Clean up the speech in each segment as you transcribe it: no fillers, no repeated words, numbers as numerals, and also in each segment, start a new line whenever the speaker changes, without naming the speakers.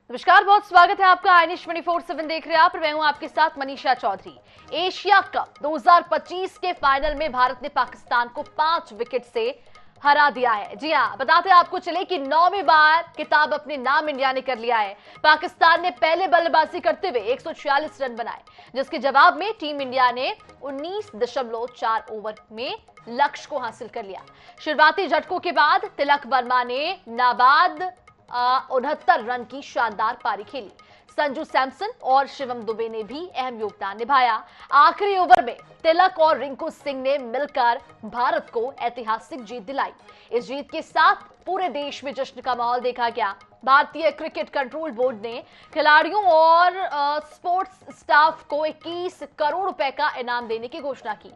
नमस्कार, बहुत स्वागत है आपका आईएनएच 24/7 देख रहे हैं आप। मैं हूं आपके साथ मनीषा चौधरी। एशिया कप 2025 के फाइनल में भारत ने पाकिस्तान को 5 विकेट से हरा दिया है। जी हां, बताते आपको चले कि 9वीं बार खिताब अपने नाम इंडिया ने कर लिया है। पाकिस्तान ने पहले बल्लेबाजी करते हुए 146 रन बनाए, जिसके जवाब में टीम इंडिया ने 19.4 ओवर में लक्ष्य को हासिल कर लिया। शुरुआती झटकों के बाद तिलक वर्मा ने नाबाद 69 रन की शानदार पारी खेली। संजू सैमसन और शिवम दुबे ने भी अहम योगदान निभाया। आखिरी ओवर में तिलक और रिंकू सिंह ने मिलकर भारत को ऐतिहासिक जीत दिलाई। इस जीत के साथ पूरे देश में जश्न का माहौल देखा गया। भारतीय क्रिकेट कंट्रोल बोर्ड ने खिलाड़ियों और स्पोर्ट्स स्टाफ को 21 करोड़ रुपए का इनाम देने की घोषणा की।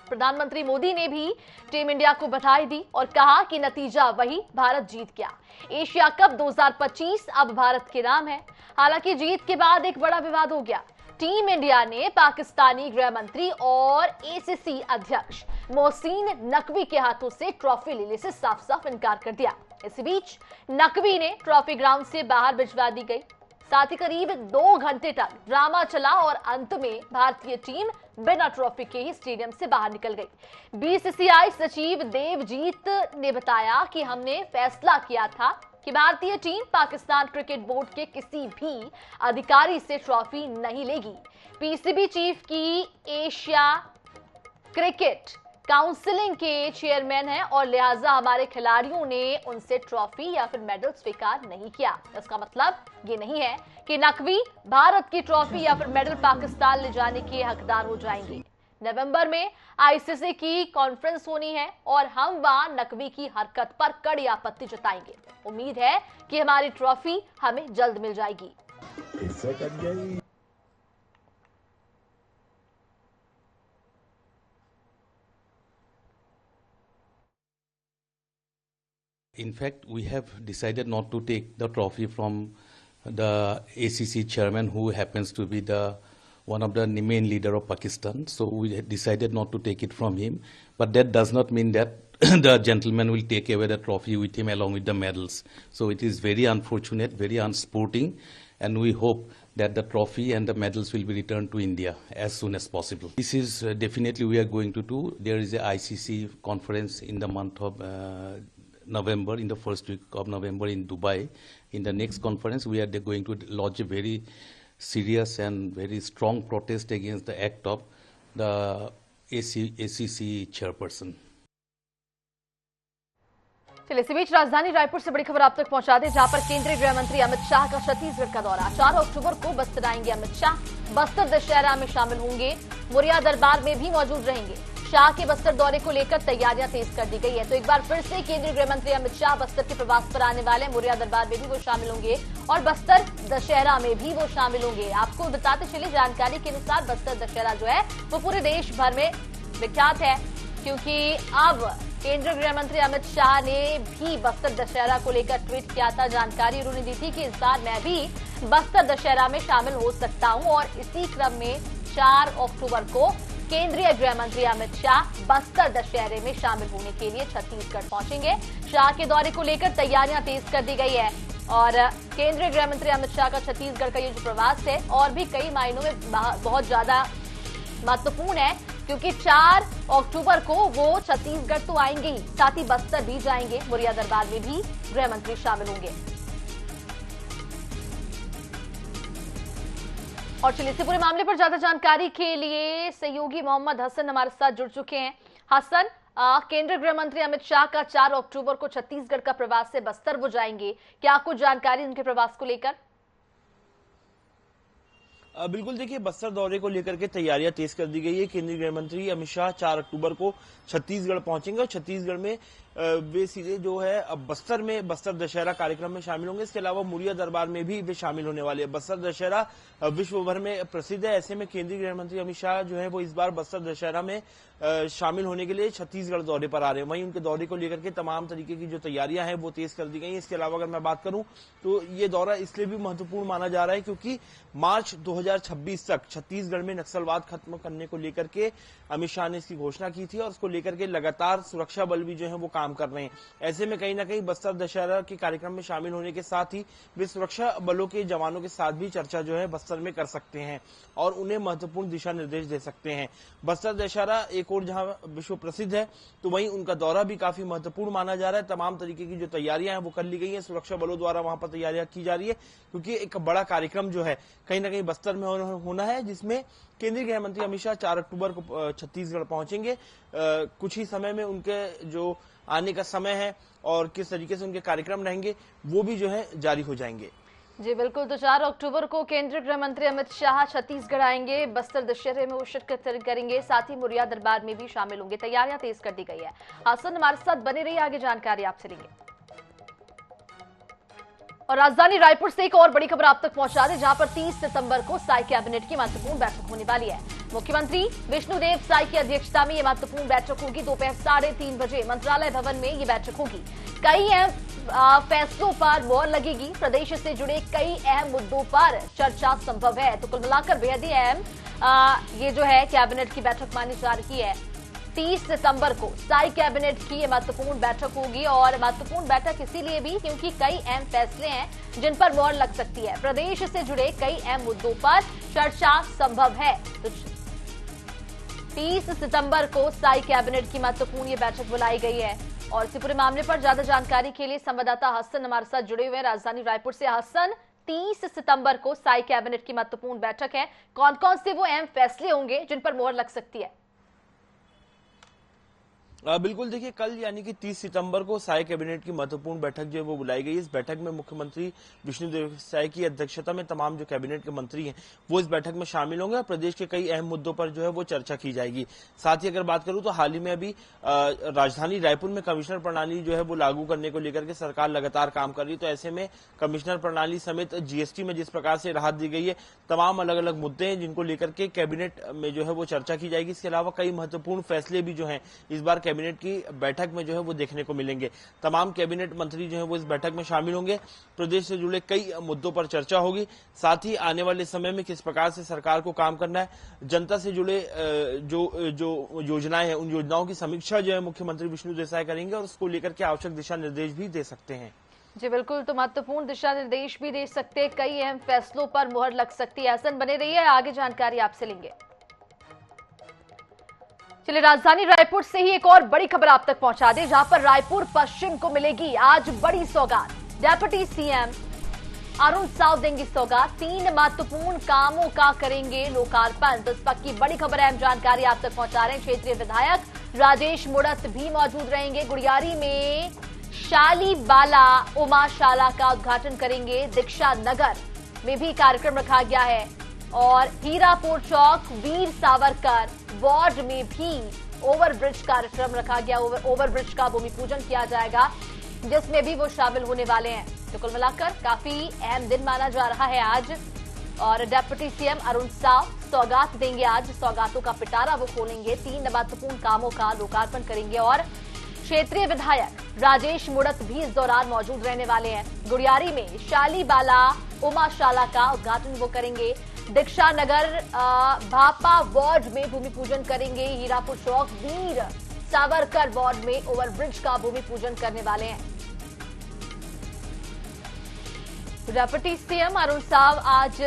प्रधानमंत्री मोदी ने भी टीम इंडिया को बधाई दी और कहा कि नतीजा वही, भारत जीत गया। एशिया कप 2025 अब भारत के नाम है। हालांकि जीत के बाद एक बड़ा विवाद हो गया। टीम इंडिया ने पाकिस्तानी गृह मंत्री और एसीसी अध्यक्ष मोहसिन नकवी के हाथों से ट्रॉफी लेने से साफ साफ इनकार कर दिया। इसी बीच नकवी ने ट्रॉफी ग्राउंड से बाहर भिजवा दी गई। साथ ही करीब 2 घंटे तक ड्रामा चला और अंत में भारतीय टीम बिना ट्रॉफी के ही स्टेडियम से बाहर निकल गई। बीसीसीआई सचिव देवजीत ने बताया कि हमने फैसला किया था कि भारतीय टीम पाकिस्तान क्रिकेट बोर्ड के किसी भी अधिकारी से ट्रॉफी नहीं लेगी। पीसीबी चीफ की एशिया क्रिकेट काउंसिलिंग के चेयरमैन हैं और लिहाजा हमारे खिलाड़ियों ने उनसे ट्रॉफी या फिर मेडल स्वीकार नहीं किया। इसका मतलब ये नहीं है कि नकवी भारत की ट्रॉफी या फिर मेडल पाकिस्तान ले जाने के हकदार हो जाएंगे। नवंबर में आईसीसी की कॉन्फ्रेंस होनी है और हम वहां नकवी की हरकत पर कड़ी आपत्ति जताएंगे। उम्मीद है कि हमारी ट्रॉफी हमें जल्द मिल जाएगी।
In fact, we have decided not to take the trophy from the ACC chairman, who happens to be one of the main leader of Pakistan. So we decided not to take it from him. But that does not mean that the gentleman will take away the trophy with him along with the medals. So it is very unfortunate, very unsporting, and we hope that the trophy and the medals will be returned to India as soon as possible. This is definitely we are going to do. There is a ICC conference in the month of November, in the first week of November in Dubai. In the next conference, we are going to lodge a very serious and very strong protest against the act of the ACC chairperson.
चलिए, इसी बीच राजधानी रायपुर से बड़ी खबर आप तक पहुंचा दें, जहां पर केंद्रीय गृह मंत्री अमित शाह का छत्तीसगढ़ का दौरा। 4 अक्टूबर को बस्तर आएंगे अमित शाह। बस्तर दशहरा में शामिल होंगे, मुरिया दरबार में भी मौजूद रहेंगे। शाह के बस्तर दौरे को लेकर तैयारियां तेज कर दी गई है। तो एक बार फिर से केंद्रीय गृह मंत्री अमित शाह बस्तर के प्रवास पर आने वाले। मुरिया दरबार में भी वो शामिल होंगे और बस्तर दशहरा में भी वो शामिल होंगे। आपको बताते चले, जानकारी के अनुसार बस्तर दशहरा जो है वो पूरे देश भर में विख्यात है, क्योंकि अब केंद्रीय गृह मंत्री अमित शाह ने भी बस्तर दशहरा को लेकर ट्वीट किया था। जानकारी उन्होंने दी थी कि इस बार मैं भी बस्तर दशहरा में शामिल हो सकता हूं और इसी क्रम में 4 अक्टूबर को केंद्रीय गृह मंत्री अमित शाह बस्तर दशहरे में शामिल होने के लिए छत्तीसगढ़ पहुंचेंगे। शाह के दौरे को लेकर तैयारियां तेज कर दी गई है और केंद्रीय गृह मंत्री अमित शाह का छत्तीसगढ़ का ये जो प्रवास है और भी कई मायनों में बहुत ज्यादा महत्वपूर्ण है, क्योंकि 4 अक्टूबर को वो छत्तीसगढ़ तो आएंगे ही, साथ ही बस्तर भी जाएंगे। मुरिया दरबार में भी गृह मंत्री शामिल होंगे। और चलिए, इस पूरे मामले पर ज्यादा जानकारी के लिए सहयोगी मोहम्मद हसन हमारे साथ जुड़ चुके हैं। हसन, केंद्रीय गृह मंत्री अमित शाह का 4 अक्टूबर को छत्तीसगढ़ का प्रवास से बस्तर वो जाएंगे, क्या कुछ जानकारी उनके प्रवास को लेकर?
बिल्कुल, देखिए, बस्तर दौरे को लेकर के तैयारियां तेज कर दी गई है। केंद्रीय गृह मंत्री अमित शाह 4 अक्टूबर को छत्तीसगढ़ पहुंचेंगे और छत्तीसगढ़ में वे सीधे जो है अब बस्तर में बस्तर दशहरा कार्यक्रम में शामिल होंगे। इसके अलावा मुरिया दरबार में भी वे शामिल होने वाले हैं। बस्तर दशहरा विश्व भर में प्रसिद्ध है। ऐसे में केंद्रीय गृह मंत्री अमित शाह जो है वो इस बार बस्तर दशहरा में शामिल होने के लिए छत्तीसगढ़ दौरे पर आ रहे हैं। वहीं उनके दौरे को लेकर के तमाम तरीके की जो तैयारियां हैं वो तेज कर दी गई हैं। इसके अलावा अगर मैं बात करूं तो ये दौरा इसलिए भी महत्वपूर्ण माना जा रहा है क्योंकि मार्च 2026 तक छत्तीसगढ़ में नक्सलवाद खत्म करने को लेकर के अमित शाह ने इसकी घोषणा की थी और उसको लेकर के लगातार सुरक्षा बल भी जो है वो काम काम कर रहे हैं। ऐसे में कहीं ना कहीं बस्तर दशहरा के कार्यक्रम में शामिल होने के साथ ही वे सुरक्षा बलों के जवानों के साथ भी चर्चा जो है बस्तर में कर सकते हैं और उन्हें महत्वपूर्ण दिशा निर्देश दे सकते हैं। बस्तर दशहरा एक और जहां विश्व प्रसिद्ध है, तो वहीं उनका दौरा भी काफी महत्वपूर्ण माना जा रहा है। तमाम तरीके की जो तैयारियां हैं वो कर ली गई हैं, सुरक्षा बलों द्वारा वहां पर तैयारियां की जा रही है, क्योंकि एक बड़ा कार्यक्रम जो है कहीं ना कहीं बस्तर में होना है, जिसमें केंद्रीय गृह मंत्री अमित शाह 4 अक्टूबर को छत्तीसगढ़ पहुंचेंगे। कुछ ही समय में उनके जो आने का समय है और किस तरीके से उनके कार्यक्रम रहेंगे वो भी जो है जारी हो जाएंगे।
जी बिल्कुल, तो 4 अक्टूबर को केंद्रीय गृह मंत्री अमित शाह छत्तीसगढ़ आएंगे, बस्तर दशहरे में वो शिरकत करेंगे, साथ ही मुरिया दरबार में भी शामिल होंगे। तैयारियां तेज कर दी गई है। हासन हमारे साथ बने रहिए, आगे जानकारी आपसे लेंगे। और राजधानी रायपुर से एक और बड़ी खबर आप तक पहुंचा दें, जहां पर 30 सितंबर को साई कैबिनेट की महत्वपूर्ण बैठक होने वाली है। मुख्यमंत्री विष्णुदेव साई की अध्यक्षता में यह महत्वपूर्ण बैठक होगी। दोपहर 3:30 बजे मंत्रालय भवन में यह बैठक होगी। कई अहम फैसलों पर मोहर लगेगी। प्रदेश से जुड़े कई अहम मुद्दों पर चर्चा संभव है। तो कुल मिलाकर बेहद ही अहम ये जो है कैबिनेट की बैठक मानी जा रही है। 30 सितंबर को साई कैबिनेट की यह महत्वपूर्ण बैठक होगी, और महत्वपूर्ण बैठक इसीलिए भी क्योंकि कई अहम फैसले हैं जिन पर मोहर लग सकती है। प्रदेश से जुड़े कई अहम मुद्दों पर चर्चा संभव है। तो 30 सितंबर को साई कैबिनेट की महत्वपूर्ण ये बैठक बुलाई गई है। और इसी पूरे मामले पर ज्यादा जानकारी के लिए संवाददाता हसन हमारे साथ जुड़े हुए हैं राजधानी रायपुर से। हसन, 30 सितंबर को साई कैबिनेट की महत्वपूर्ण बैठक है, कौन कौन से वो अहम फैसले होंगे जिन पर मोहर लग सकती है?
बिल्कुल, देखिए कल यानी कि 30 सितंबर को साई कैबिनेट की महत्वपूर्ण बैठक जो है वो बुलाई गई। इस बैठक में मुख्यमंत्री विष्णुदेव साई की अध्यक्षता में तमाम जो कैबिनेट के मंत्री हैं वो इस बैठक में शामिल होंगे और प्रदेश के कई अहम मुद्दों पर जो है वो चर्चा की जाएगी। साथ ही अगर बात करूं तो हाल ही में अभी राजधानी रायपुर में कमिश्नर प्रणाली जो है वो लागू करने को लेकर के सरकार लगातार काम कर रही है। तो ऐसे में कमिश्नर प्रणाली समेत जीएसटी में जिस प्रकार से राहत दी गई है, तमाम अलग अलग मुद्दे हैं जिनको लेकर के कैबिनेट में जो है वो चर्चा की जाएगी। इसके अलावा कई महत्वपूर्ण फैसले भी जो है इस बार कैबिनेट की बैठक में जो है वो देखने को मिलेंगे। तमाम कैबिनेट मंत्री जो है वो इस बैठक में शामिल होंगे। प्रदेश से जुड़े कई मुद्दों पर चर्चा होगी। साथ ही आने वाले समय में किस प्रकार से सरकार को काम करना है, जनता से जुड़े जो योजनाएं हैं उन योजनाओं की समीक्षा जो है मुख्यमंत्री विष्णुदेव साई करेंगे और उसको लेकर के आवश्यक दिशा निर्देश भी दे सकते हैं।
जी बिल्कुल, तो महत्वपूर्ण दिशा निर्देश भी दे सकते हैं, कई अहम फैसलों पर मोहर लग सकती है। हसन बने रहिए, आगे जानकारी आपसे लेंगे। चलिए राजधानी रायपुर से ही एक और बड़ी खबर आप तक पहुंचा दें, जहां पर रायपुर पश्चिम को मिलेगी आज बड़ी सौगात। डिप्टी सीएम अरुण साव देंगे सौगात। 3 महत्वपूर्ण कामों का करेंगे लोकार्पण। तो इस वक्त की बड़ी खबर, अहम जानकारी आप तक पहुंचा रहे हैं। क्षेत्रीय विधायक राजेश मुड़त भी मौजूद रहेंगे। गुड़ियारी में शालीबाला उमाशाला का उद्घाटन करेंगे। दीक्षा नगर में भी कार्यक्रम रखा गया है और हीरापुर चौक वीर सावरकर वार्ड में भी ओवरब्रिज कार्यक्रम रखा गया। ओवरब्रिज का भूमि पूजन किया जाएगा, जिसमें भी वो शामिल होने वाले हैं। तो कुल मिलाकर काफी अहम दिन माना जा रहा है आज। और डिप्टी सीएम अरुण साव सौगात देंगे आज, सौगातों का पिटारा वो खोलेंगे। 3 महत्वपूर्ण कामों का लोकार्पण करेंगे और क्षेत्रीय विधायक राजेश मुड़त भी इस दौरान मौजूद रहने वाले हैं। गुड़ियारी में शालीबाला उमाशाला का उद्घाटन वो करेंगे। दीक्षा नगर भापा वार्ड में भूमि पूजन करेंगे। हीरापुर चौक वीर सावरकर वार्ड में ओवरब्रिज का भूमि पूजन करने वाले हैं। डिप्टी सीएम अरुण साव आज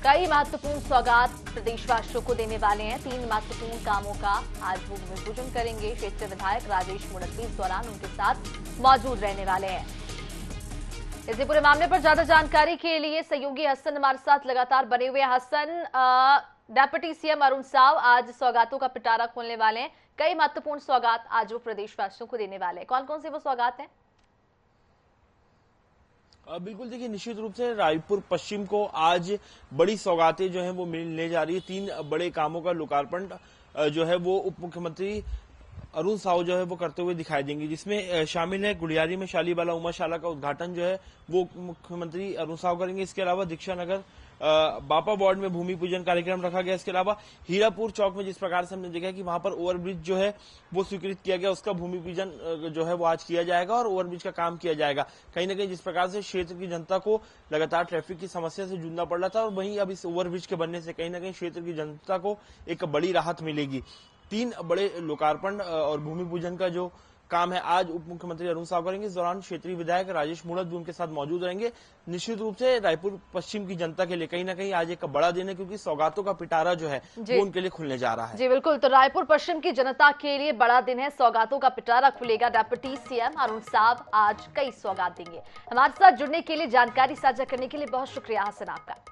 कई महत्वपूर्ण सौगात प्रदेशवासियों को देने वाले हैं। 3 महत्वपूर्ण कामों का आज वो भूमि पूजन करेंगे। क्षेत्रीय विधायक राजेश मुड़त भी इस दौरान उनके साथ मौजूद रहने वाले हैं। इसी पूरे मामले पर ज्यादा जानकारी के लिए सहयोगी हसन हमारे साथ लगातार बने हुए हैं। हसन, डिप्टी सीएम अरुण साव आज सौगातों का पिटारा खोलने वाले हैं। कई महत्वपूर्ण सौगात आज वो प्रदेशवासियों को देने वाले हैं। कौन कौन से वो सौगात हैं?
बिल्कुल, देखिए निश्चित रूप से रायपुर पश्चिम को आज बड़ी सौगातें जो हैं वो मिलने जा रही है। 3 बड़े कामों का लोकार्पण जो है वो उप मुख्यमंत्री अरुण साव जो है वो करते हुए दिखाई देंगे, जिसमें शामिल है गुड़ियारी में शालीबाला उमाशाला का उद्घाटन जो है वो मुख्यमंत्री अरुण साव करेंगे। इसके अलावा दीक्षा नगर बापा वार्ड में भूमि पूजन कार्यक्रम रखा गया। इसके अलावा हीरापुर चौक में जिस प्रकार से हमने देखा कि वहां पर ओवरब्रिज जो है वो स्वीकृत किया गया, उसका भूमि पूजन जो है वो आज किया जाएगा और ओवरब्रिज का काम किया जाएगा। कहीं ना कहीं जिस प्रकार से क्षेत्र की जनता को लगातार ट्रैफिक की समस्या से जूझना पड़ रहा था, और वहीं अब इस ओवरब्रिज के बनने से कहीं ना कहीं क्षेत्र की जनता को एक बड़ी राहत मिलेगी। 3 बड़े लोकार्पण और भूमि पूजन का जो काम है। आज उप मुख्यमंत्री अरुण साव करेंगे। इस दौरान क्षेत्रीय विधायक राजेश मूणत भी उनके साथ मौजूद रहेंगे। निश्चित रूप से रायपुर पश्चिम की जनता के लिए कहीं ना कहीं आज एक बड़ा दिन है, क्योंकि सौगातों का पिटारा जो है वो उनके लिए खुलने जा रहा है।
जी बिल्कुल, तो रायपुर पश्चिम की जनता के लिए बड़ा दिन है, सौगातों का पिटारा खुलेगा। डिप्टी सीएम अरुण साव आज कई सौगात देंगे। हमारे साथ जुड़ने के लिए, जानकारी साझा करने के लिए बहुत शुक्रिया हसन आपका।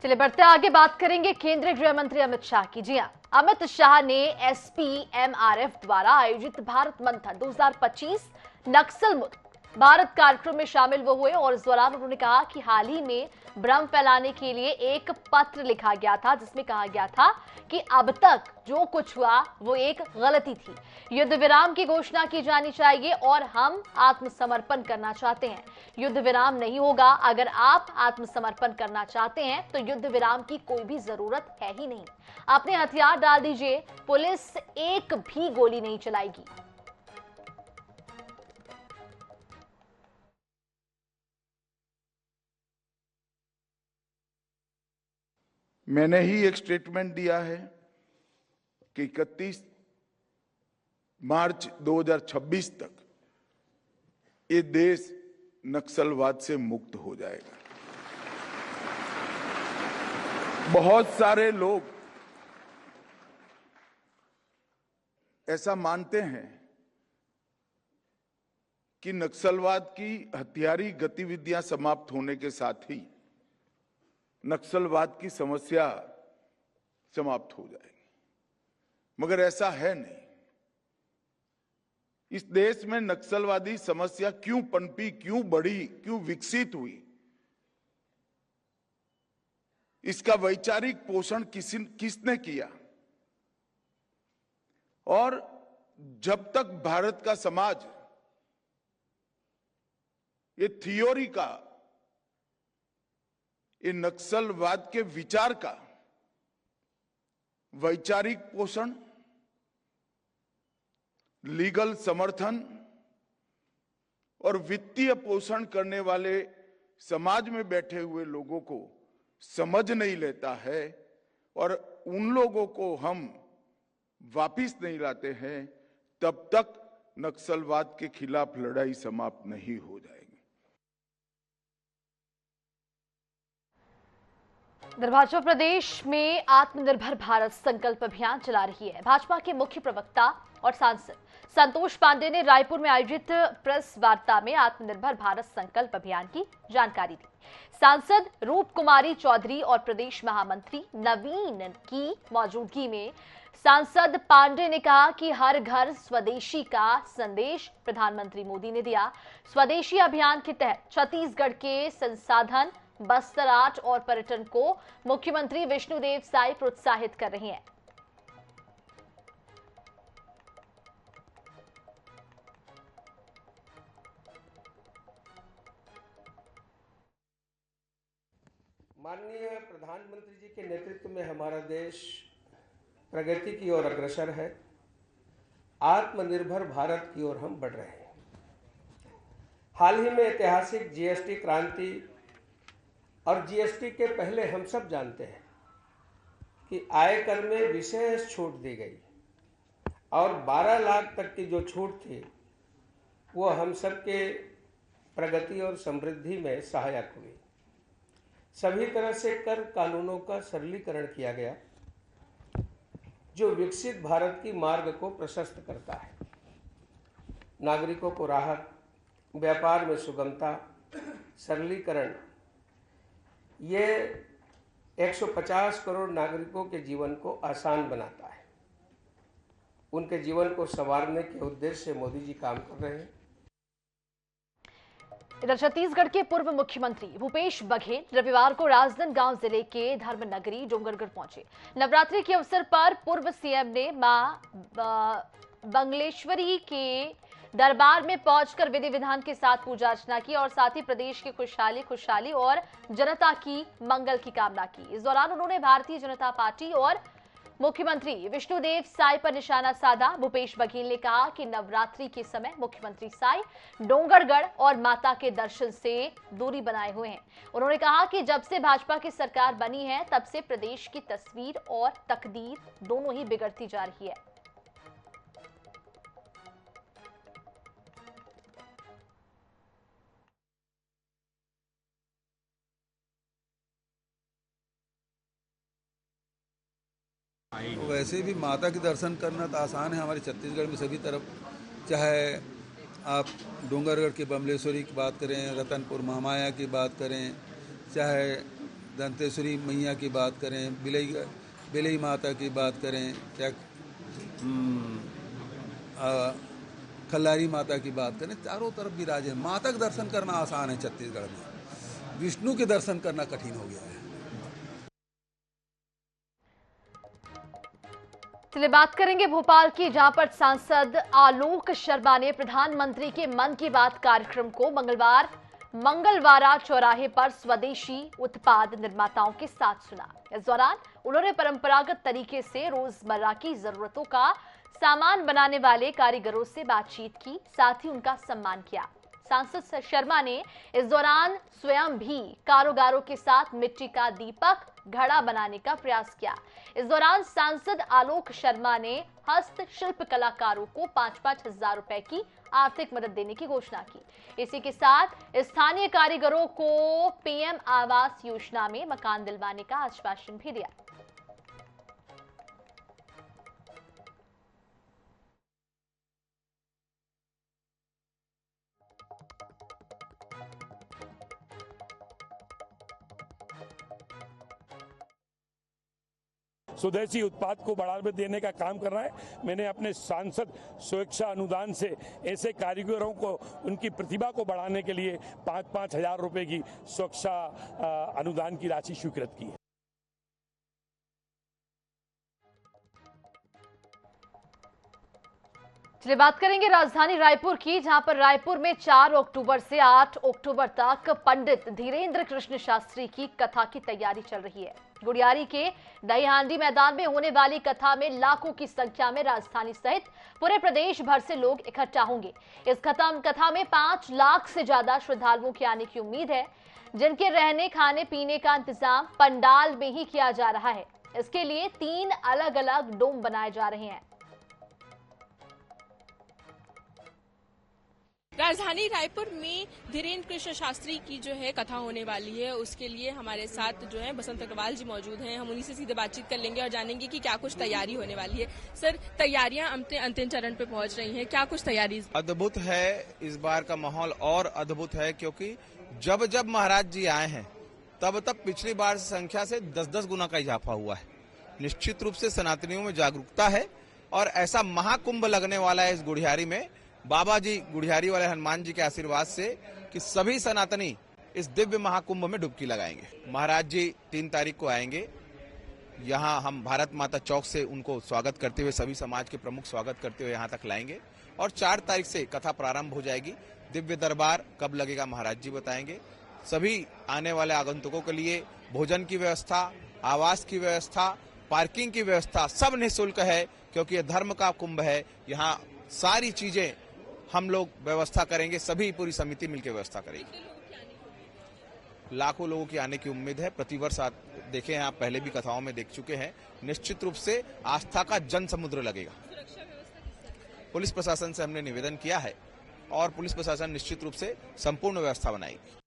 चलिए बढ़ते आगे, बात करेंगे केंद्रीय गृह मंत्री अमित शाह की। जी हां, अमित शाह ने एसपीएमआरएफ द्वारा आयोजित भारत मंथन 2025 नक्सल मुक्त भारत कार्यक्रम में शामिल वो हुए और इस दौरान उन्होंने कहा कि हाल ही में भ्रम फैलाने के लिए एक पत्र लिखा गया था, जिसमें कहा गया था कि अब तक जो कुछ हुआ वो एक गलती थी। युद्ध विराम की घोषणा की जानी चाहिए और हम आत्मसमर्पण करना चाहते हैं। युद्ध विराम नहीं होगा। अगर आप आत्मसमर्पण करना चाहते हैं तो युद्ध विराम की कोई भी जरूरत है ही नहीं। अपने हथियार डाल दीजिए, पुलिस एक भी गोली नहीं चलाएगी।
मैंने ही एक स्टेटमेंट दिया है कि 31 मार्च 2026 तक ये देश नक्सलवाद से मुक्त हो जाएगा। बहुत सारे लोग ऐसा मानते हैं कि नक्सलवाद की हथियारी गतिविधियां समाप्त होने के साथ ही नक्सलवाद की समस्या समाप्त हो जाएगी, मगर ऐसा है नहीं। इस देश में नक्सलवादी समस्या क्यों पनपी, क्यों बढ़ी, क्यों विकसित हुई, इसका वैचारिक पोषण किसने किया। और जब तक भारत का समाज ये थियोरी का, ये नक्सलवाद के विचार का वैचारिक पोषण, लीगल समर्थन और वित्तीय पोषण करने वाले समाज में बैठे हुए लोगों को समझ नहीं लेता है और उन लोगों को हम वापिस नहीं लाते हैं, तब तक नक्सलवाद के खिलाफ लड़ाई समाप्त नहीं हो जाएगी।
भाजपा प्रदेश में आत्मनिर्भर भारत संकल्प अभियान चला रही है। भाजपा के मुख्य प्रवक्ता और सांसद संतोष पांडे ने रायपुर में आयोजित प्रेस वार्ता में आत्मनिर्भर भारत संकल्प अभियान की जानकारी दी। सांसद रूप कुमारी चौधरी और प्रदेश महामंत्री नवीन की मौजूदगी में सांसद पांडे ने कहा कि हर घर स्वदेशी का संदेश प्रधानमंत्री मोदी ने दिया। स्वदेशी अभियान के तहत छत्तीसगढ़ के संसाधन, बस्तर आर्ट और पर्यटन को मुख्यमंत्री विष्णुदेव साय प्रोत्साहित कर रही हैं।
माननीय प्रधानमंत्री जी के नेतृत्व में हमारा देश प्रगति की ओर अग्रसर है। आत्मनिर्भर भारत की ओर हम बढ़ रहे हैं। हाल ही में ऐतिहासिक जीएसटी क्रांति और जीएसटी के पहले हम सब जानते हैं कि आयकर में विशेष छूट दी गई और 12 लाख तक की जो छूट थी वो हम सब के प्रगति और समृद्धि में सहायक हुई। सभी तरह से कर कानूनों का सरलीकरण किया गया जो विकसित भारत की मार्ग को प्रशस्त करता है। नागरिकों को राहत, व्यापार में सुगमता, सरलीकरण, ये 150 करोड़ नागरिकों के जीवन को आसान बनाता है। उनके जीवन को संवारने के उद्देश्य से मोदी जी काम कर रहे हैं।
इधर छत्तीसगढ़ के पूर्व मुख्यमंत्री भूपेश बघेल रविवार को राजनांदगांव जिले के धर्मनगरी डोंगरगढ़ पहुंचे। नवरात्रि के अवसर पर पूर्व सीएम ने मां बंगलेश्वरी के दरबार में पहुंचकर विधि विधान के साथ पूजा अर्चना की और साथ ही प्रदेश की खुशहाली और जनता की मंगल की कामना की। इस दौरान उन्होंने भारतीय जनता पार्टी और मुख्यमंत्री विष्णुदेव साई पर निशाना साधा। भूपेश बघेल ने कहा कि नवरात्रि के समय मुख्यमंत्री साई डोंगरगढ़ और माता के दर्शन से दूरी बनाए हुए हैं। उन्होंने कहा कि जब से भाजपा की सरकार बनी है तब से प्रदेश की तस्वीर और तकदीर दोनों ही बिगड़ती जा रही है।
वैसे भी माता के दर्शन करना तो आसान है हमारे छत्तीसगढ़ में सभी तरफ, चाहे आप डोंगरगढ़ की बमलेश्वरी की बात करें, रतनपुर महामाया की बात करें, चाहे दंतेश्वरी मैया की बात करें, बिलई माता की बात करें, चाहे खल्लारी माता की बात करें, चारों तरफ विराज है। माता का दर्शन करना आसान है छत्तीसगढ़ में, विष्णु के दर्शन करना कठिन हो गया है।
चलिए बात करेंगे भोपाल की, जहां पर सांसद आलोक शर्मा ने प्रधानमंत्री के मन की बात कार्यक्रम को मंगलवारा चौराहे पर स्वदेशी उत्पाद निर्माताओं के साथ सुना। इस दौरान उन्होंने परंपरागत तरीके से रोजमर्रा की जरूरतों का सामान बनाने वाले कारीगरों से बातचीत की, साथ ही उनका सम्मान किया। सांसद शर्मा ने इस दौरान स्वयं भी कारीगरों के साथ मिट्टी का दीपक घड़ा बनाने का प्रयास किया। इस दौरान सांसद आलोक शर्मा ने हस्तशिल्प कलाकारों को 5-5 हजार रुपए की आर्थिक मदद देने की घोषणा की। इसी के साथ स्थानीय कारीगरों को पीएम आवास योजना में मकान दिलवाने का आश्वासन भी दिया।
स्वदेशी उत्पाद को बढ़ावा देने का काम कर रहा है। मैंने अपने सांसद सुरक्षा अनुदान से ऐसे कारीगरों को उनकी प्रतिभा को बढ़ाने के लिए 5-5 हजार रुपए की सुरक्षा अनुदान की राशि स्वीकृत की है।
चलिए बात करेंगे राजधानी रायपुर की, जहां पर रायपुर में 4 अक्टूबर से 8 अक्टूबर तक पंडित धीरेन्द्र कृष्ण शास्त्री की कथा की तैयारी चल रही है। गुड़ियारी के दहीहांडी मैदान में होने वाली कथा में लाखों की संख्या में राजधानी सहित पूरे प्रदेश भर से लोग इकट्ठा होंगे। इस कथा में 5 लाख से ज्यादा श्रद्धालुओं के आने की उम्मीद है, जिनके रहने खाने पीने का इंतजाम पंडाल में ही किया जा रहा है। इसके लिए 3 अलग अलग डोम बनाए जा रहे हैं।
राजधानी रायपुर में धीरेन्द्र कृष्ण शास्त्री की जो है कथा होने वाली है, उसके लिए हमारे साथ जो है बसंत अग्रवाल जी मौजूद हैं। हम उन्हीं से सीधे बातचीत कर लेंगे और जानेंगे कि क्या कुछ तैयारी होने वाली है। सर, तैयारियां अंतिम चरण पे पहुंच रही हैं, क्या कुछ तैयारी?
अद्भुत है, इस बार का माहौल और अद्भुत है, क्योंकि जब जब महाराज जी आए हैं तब पिछली बार संख्या से 10-10 गुना का इजाफा हुआ है। निश्चित रूप से सनातनियों में जागरूकता है और ऐसा महाकुंभ लगने वाला है इस गुड़ियारी में, बाबा जी गुड़ियारी वाले हनुमान जी के आशीर्वाद से, कि सभी सनातनी इस दिव्य महाकुंभ में डुबकी लगाएंगे। महाराज जी 3 तारीख को आएंगे। यहाँ हम भारत माता चौक से उनको स्वागत करते हुए, सभी समाज के प्रमुख स्वागत करते हुए यहाँ तक लाएंगे और 4 तारीख से कथा प्रारंभ हो जाएगी। दिव्य दरबार कब लगेगा महाराज जी बताएंगे। सभी आने वाले आगंतुकों के लिए भोजन की व्यवस्था, आवास की व्यवस्था, पार्किंग की व्यवस्था सब निःशुल्क है, क्योंकि यह धर्म का कुंभ है। यहाँ सारी चीजें हम लोग व्यवस्था करेंगे, सभी पूरी समिति मिलकर व्यवस्था करेगी। लाखों लोगों की आने की उम्मीद है। प्रतिवर्ष देखे हैं आप, पहले भी कथाओं में देख चुके हैं। निश्चित रूप से आस्था का जन समुद्र लगेगा। पुलिस प्रशासन से हमने निवेदन किया है और पुलिस प्रशासन निश्चित रूप से संपूर्ण व्यवस्था बनाएगी।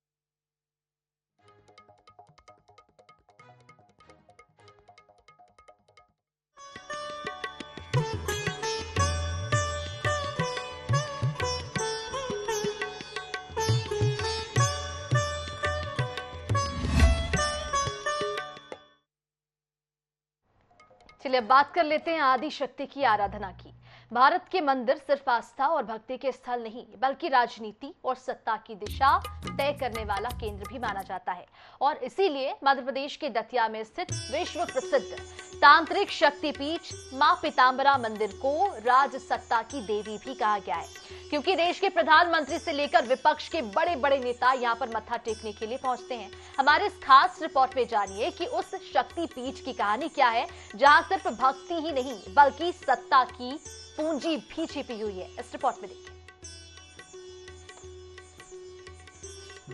चलिए अब बात कर लेते हैं आदि शक्ति की आराधना की। भारत के मंदिर सिर्फ आस्था और भक्ति के स्थल नहीं, बल्कि राजनीति और सत्ता की दिशा तय करने वाला केंद्र भी माना जाता है। और इसीलिए मध्य प्रदेश के दतिया में स्थित विश्व प्रसिद्ध तांत्रिक शक्तिपीठ मां पीतांबरा मंदिर को राज सत्ता की देवी भी कहा गया है, क्योंकि देश के प्रधानमंत्री से लेकर विपक्ष के बड़े बड़े नेता यहां पर मत्था टेकने के लिए पहुंचते हैं। हमारे इस खास रिपोर्ट में जानिए कि उस शक्तिपीठ की कहानी क्या है, जहां सिर्फ भक्ति ही नहीं बल्कि सत्ता की पूंजी भी छिपी हुई है। इस रिपोर्ट में देखिए।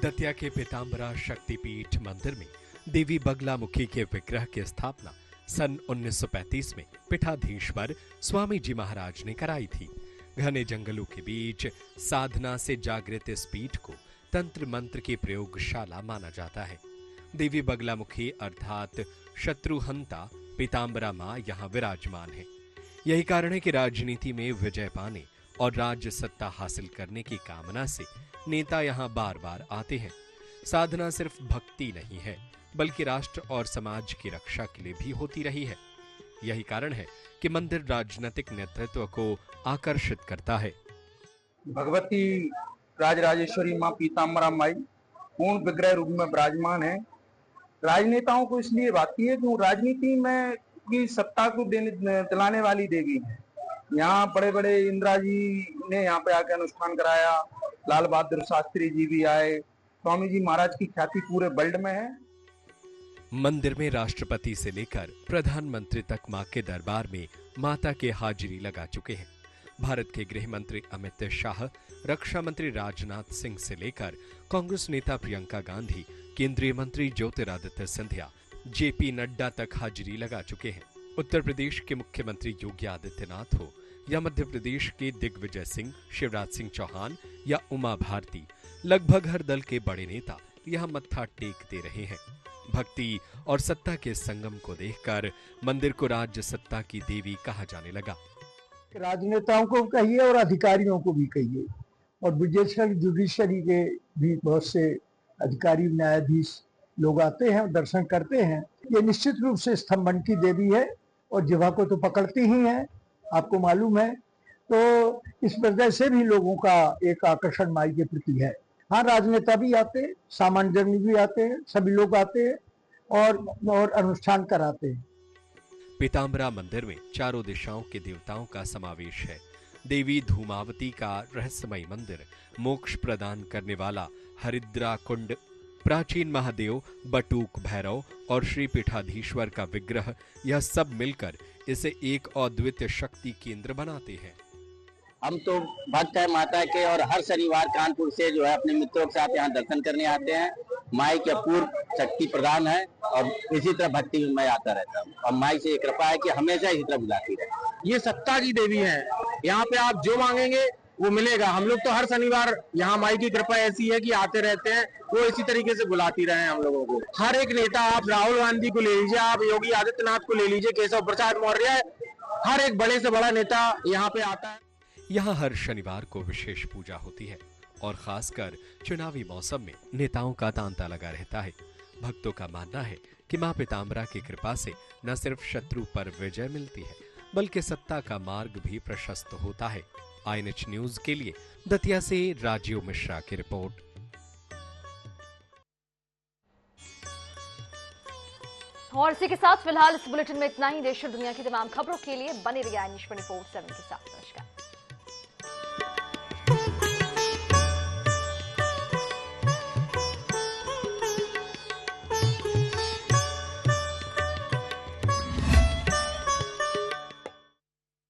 दतिया के पीताम्बरा शक्तिपीठ मंदिर में देवी बगलामुखी के विग्रह की स्थापना सन 1935 में पीठाधीश्वर स्वामी जी महाराज ने कराई थी। घने जंगलों के बीच साधना से जागृत इस पीठ को तंत्र मंत्र की प्रयोगशाला माना जाता है। देवी बगलामुखी अर्थात शत्रुहंता पीताम्बरा मां यहां विराजमान है। यही कारण है कि राजनीति में विजय पाने और राज्य सत्ता हासिल करने की कामना से नेता यहां बार बार आते हैं। साधना सिर्फ भक्ति नहीं है बल्कि राष्ट्र और समाज की रक्षा के लिए भी होती रही है। यही कारण है कि मंदिर राजनीतिक नेतृत्व को आकर्षित करता है।
भगवती राजराजेश्वरी मां पीताम्बरा माई पूर्ण विग्रह रूप में विराजमान है। राजनेताओं को इसलिए भाती है कि राजनीति में की सत्ता को दिलाने वाली देवी है। यहाँ बड़े बड़े इंदिरा जी ने यहाँ पे आके अनुष्ठान कराया, लाल बहादुर शास्त्री जी भी आए, स्वामी जी महाराज की ख्याति पूरे वर्ल्ड में है।
मंदिर में राष्ट्रपति से लेकर प्रधानमंत्री तक मां के दरबार में माता के हाजिरी लगा चुके हैं। भारत के गृह मंत्री अमित शाह, रक्षा मंत्री राजनाथ सिंह से लेकर कांग्रेस नेता प्रियंका गांधी, केंद्रीय मंत्री ज्योतिरादित्य सिंधिया, जेपी नड्डा तक हाजिरी लगा चुके हैं। उत्तर प्रदेश के मुख्यमंत्री योगी आदित्यनाथ हो या मध्य प्रदेश के दिग्विजय सिंह, शिवराज सिंह चौहान या उमा भारती, लगभग हर दल के बड़े नेता यहां मत्था टेकते रहे हैं। भक्ति और सत्ता के संगम को देखकर मंदिर को राज्य सत्ता की देवी कहा जाने लगा।
राजनेताओं को कहिए और अधिकारियों को भी कहिए, और जुडिशरी के भी बहुत से अधिकारी न्यायाधीश लोग आते हैं और दर्शन करते हैं। ये निश्चित रूप से स्तंभन की देवी है और जिह्वा को तो पकड़ती ही है, आपको मालूम है। तो इस वजह से भी लोगों का एक आकर्षण माई के प्रति है। हाँ, राजनेता भी आते हैं, सामान्य जन भी आते हैं, सभी लोग आते हैं और अनुष्ठान कराते हैं।
पीताम्बरा मंदिर में चारों दिशाओं के देवताओं का समावेश है। देवी धूमावती का रहस्यमय मंदिर, मोक्ष प्रदान करने वाला हरिद्रा कुंड, प्राचीन महादेव, बटूक भैरव और श्री पीठाधीश्वर का विग्रह, यह सब मिलकर इसे एक अद्वितीय शक्ति केंद्र बनाते हैं।
हम तो भक्त है माता के और हर शनिवार कानपुर से जो है अपने मित्रों के साथ यहाँ दर्शन करने आते हैं। माई के अपूर्व शक्ति प्रदान है और इसी तरह भक्ति में मैं आता रहता हूँ और माई से कृपा है कि हमेशा इसी तरह बुलाती रहे।
ये सत्ता की देवी है, यहाँ पे आप जो मांगेंगे वो मिलेगा। हम लोग तो हर शनिवार यहाँ माई की कृपा ऐसी है कि आते रहते हैं, वो इसी तरीके से बुलाती रहे हम लोगों को। हर एक नेता, आप राहुल गांधी को ले लीजिए, आप योगी आदित्यनाथ को ले लीजिए, केशव प्रसाद मौर्य, हर एक बड़े से बड़ा नेता यहाँ पे आता है।
यहाँ हर शनिवार को विशेष पूजा होती है और खासकर चुनावी मौसम में नेताओं का तांता लगा रहता है। भक्तों का मानना है कि मां पीताम्बरा की कृपा से न सिर्फ शत्रु पर विजय मिलती है बल्कि सत्ता का मार्ग भी प्रशस्त होता है। INH न्यूज के लिए दतिया से राजीव मिश्रा की रिपोर्ट।
और इसी के साथ फिलहाल इस बुलेटिन में इतना ही। देश और दुनिया की तमाम खबरों के लिए बने रहिए INH 24/7 के साथ। नमस्कार।